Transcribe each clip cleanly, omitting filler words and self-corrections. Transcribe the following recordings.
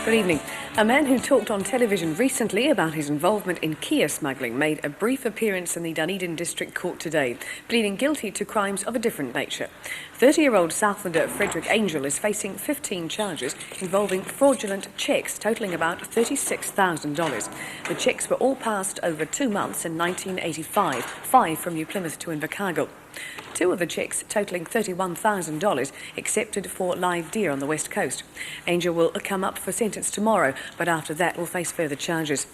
Good evening. A man who talked on television recently about his involvement in Kia smuggling made a brief appearance in the Dunedin District Court today, pleading guilty to crimes of a different nature. 30-year-old Southlander Frederick Angel is facing 15 charges involving fraudulent cheques totalling about $36,000. The cheques were all passed over 2 months in 1985, 5 from New Plymouth to Invercargill. 2 of the cheques, totalling $31,000, accepted for live deer on the west coast. Angel will come up for sentence tomorrow, but after that will face further charges.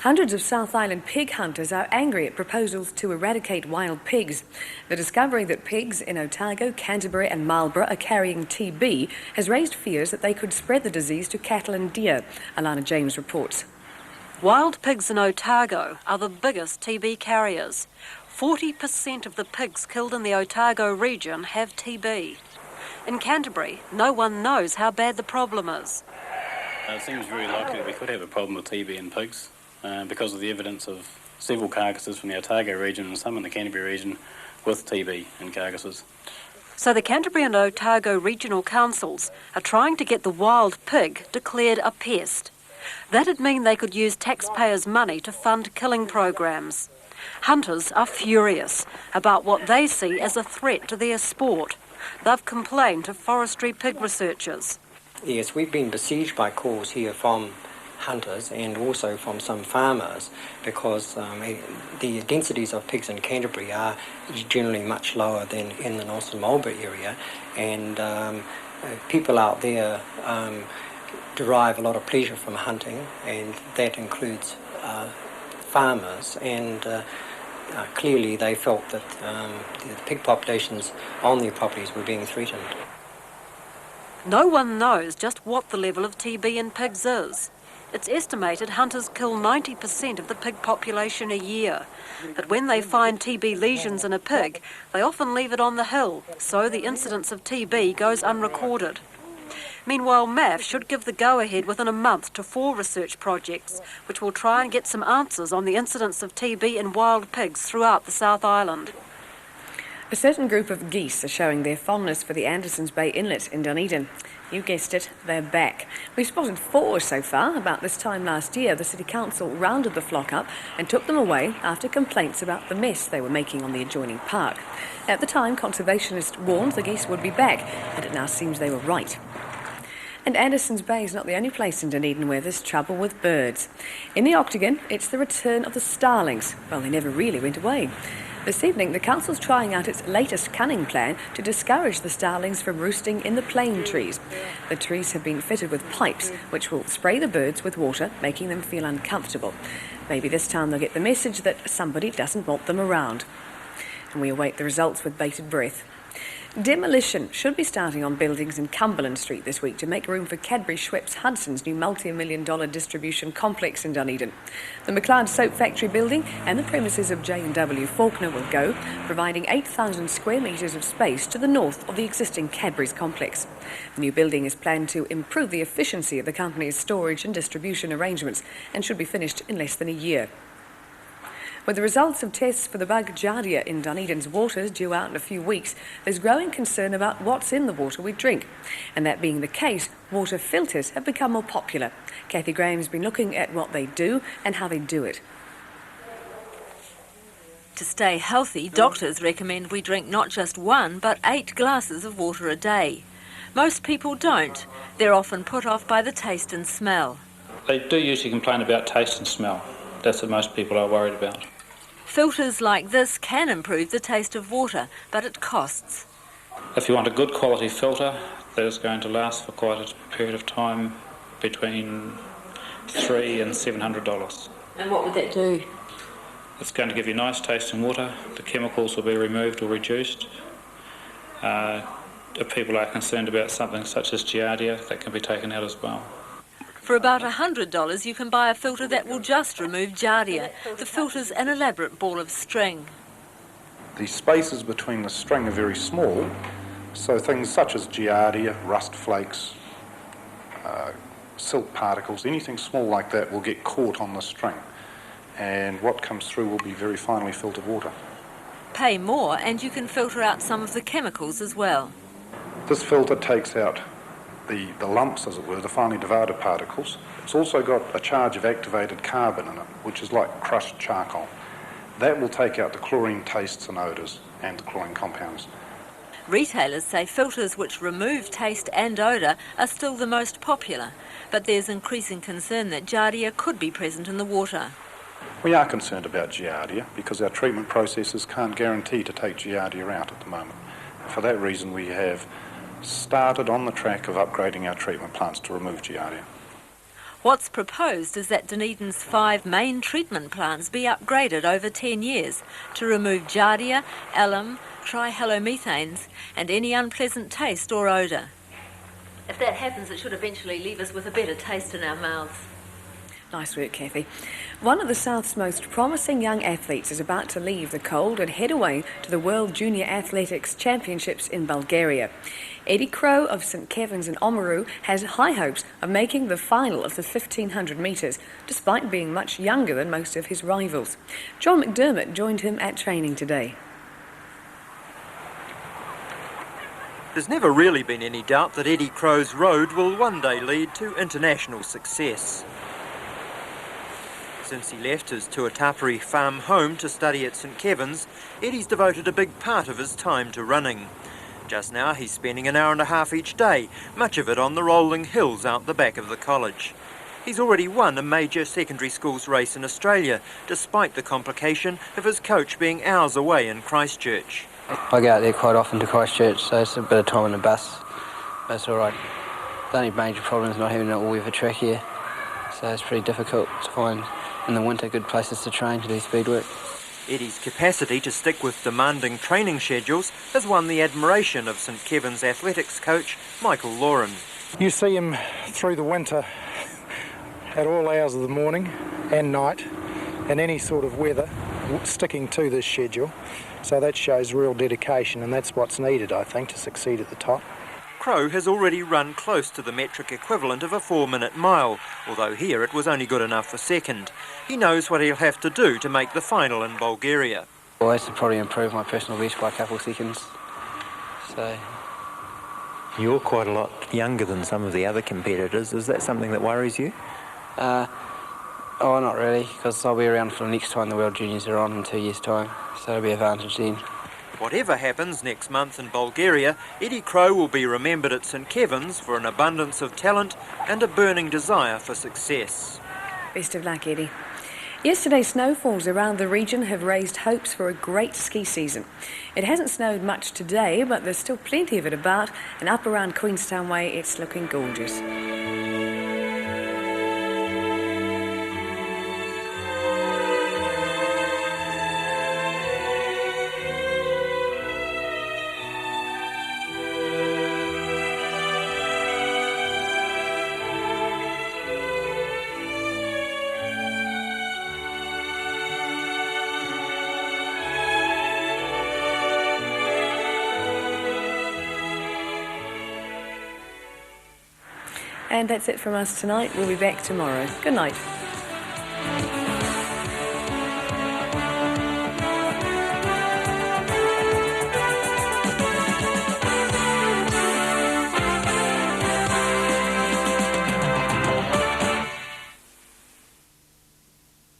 Hundreds of South Island pig hunters are angry at proposals to eradicate wild pigs. The discovery that pigs in Otago, Canterbury and Marlborough are carrying TB has raised fears that they could spread the disease to cattle and deer. Alana James reports. Wild pigs in Otago are the biggest TB carriers. 40% of the pigs killed in the Otago region have TB. In Canterbury, no one knows how bad the problem is. It seems very likely that we could have a problem with TB in pigs because of the evidence of several carcasses from the Otago region and some in the Canterbury region with TB in carcasses. So the Canterbury and Otago regional councils are trying to get the wild pig declared a pest. That'd mean they could use taxpayers' money to fund killing programs. Hunters are furious about what they see as a threat to their sport. They've complained to forestry pig researchers. Yes, we've been besieged by calls here from hunters and also from some farmers because the densities of pigs in Canterbury are generally much lower than in the Northern Marlborough area, and people out there derive a lot of pleasure from hunting, and that includes farmers, and clearly they felt that the pig populations on their properties were being threatened. No one knows just what the level of TB in pigs is. It's estimated hunters kill 90% of the pig population a year. But when they find TB lesions in a pig, they often leave it on the hill, so the incidence of TB goes unrecorded. Meanwhile, MAF should give the go-ahead within a month to 4 research projects, which will try and get some answers on the incidence of TB in wild pigs throughout the South Island. A certain group of geese are showing their fondness for the Andersons Bay Inlet in Dunedin. You guessed it, they're back. We've spotted 4 so far. About this time last year, the City Council rounded the flock up and took them away after complaints about the mess they were making on the adjoining park. At the time, conservationists warned the geese would be back, and it now seems they were right. And Andersons Bay is not the only place in Dunedin where there's trouble with birds. In the Octagon, it's the return of the starlings. Well, they never really went away. This evening, the council's trying out its latest cunning plan to discourage the starlings from roosting in the plane trees. The trees have been fitted with pipes, which will spray the birds with water, making them feel uncomfortable. Maybe this time they'll get the message that somebody doesn't want them around. And we await the results with bated breath. Demolition should be starting on buildings in Cumberland Street this week to make room for Cadbury Schweppes Hudson's new multi-million-dollar distribution complex in Dunedin. The McLeod Soap Factory building and the premises of J&W Faulkner will go, providing 8,000 square metres of space to the north of the existing Cadbury's complex. The new building is planned to improve the efficiency of the company's storage and distribution arrangements and should be finished in less than a year. With the results of tests for the bug Giardia in Dunedin's waters due out in a few weeks, there's growing concern about what's in the water we drink. And that being the case, water filters have become more popular. Kathy Graham's been looking at what they do and how they do it. To stay healthy, doctors recommend we drink not just 1 but 8 glasses of water a day. Most people don't. They're often put off by the taste and smell. They do usually complain about taste and smell. That's what most people are worried about. Filters like this can improve the taste of water, but it costs. If you want a good quality filter that is going to last for quite a period of time, between $300 and $700. And what would that do? It's going to give you nice tasting water. The chemicals will be removed or reduced. If people are concerned about something such as Giardia, that can be taken out as well. For about $100, you can buy a filter that will just remove Giardia. The filter's an elaborate ball of string. The spaces between the string are very small, so things such as Giardia, rust flakes, silt particles, anything small like that will get caught on the string, and what comes through will be very finely filtered water. Pay more and you can filter out some of the chemicals as well. This filter takes out the lumps, as it were, the finely divided particles. It's also got a charge of activated carbon in it, which is like crushed charcoal. That will take out the chlorine tastes and odours and the chlorine compounds. Retailers say filters which remove taste and odour are still the most popular, but there's increasing concern that Giardia could be present in the water. We are concerned about Giardia because our treatment processes can't guarantee to take Giardia out at the moment. For that reason, we have started on the track of upgrading our treatment plants to remove Giardia. What's proposed is that Dunedin's 5 main treatment plants be upgraded over 10 years to remove Giardia, alum, trihalomethanes and any unpleasant taste or odour. If that happens, it should eventually leave us with a better taste in our mouths. Nice work, Kathy. One of the South's most promising young athletes is about to leave the cold and head away to the World Junior Athletics Championships in Bulgaria. Eddie Crowe of St Kevin's in Oamaru has high hopes of making the final of the 1500 metres, despite being much younger than most of his rivals. John McDermott joined him at training today. There's never really been any doubt that Eddie Crowe's road will one day lead to international success. Since he left his Tuatapere farm home to study at St Kevin's, Eddie's devoted a big part of his time to running. Just now he's spending an hour and a half each day, much of it on the rolling hills out the back of the college. He's already won a major secondary schools race in Australia, despite the complication of his coach being hours away in Christchurch. I go out there quite often to Christchurch, so it's a bit of time on the bus. That's all right. The only major problem is not having an all-weather track here, so it's pretty difficult to find in the winter good places to train to do speed work. Eddie's capacity to stick with demanding training schedules has won the admiration of St Kevin's athletics coach Michael Lauren. You see him through the winter at all hours of the morning and night in any sort of weather sticking to this schedule. So that shows real dedication, and that's what's needed, I think, to succeed at the top. Crowe has already run close to the metric equivalent of a 4-minute mile, although here it was only good enough for second. He knows what he'll have to do to make the final in Bulgaria. Well, I should probably improve my personal best by a couple of seconds. So you're quite a lot younger than some of the other competitors. Is that something that worries you? Oh, not really, because I'll be around for the next time the World Juniors are on in 2 years' time, so it'll be an advantage then. Whatever happens next month in Bulgaria, Eddie Crowe will be remembered at St Kevin's for an abundance of talent and a burning desire for success. Best of luck, Eddie. Yesterday's snowfalls around the region have raised hopes for a great ski season. It hasn't snowed much today, but there's still plenty of it about, and up around Queenstown Way it's looking gorgeous. And that's it from us tonight. We'll be back tomorrow. Good night.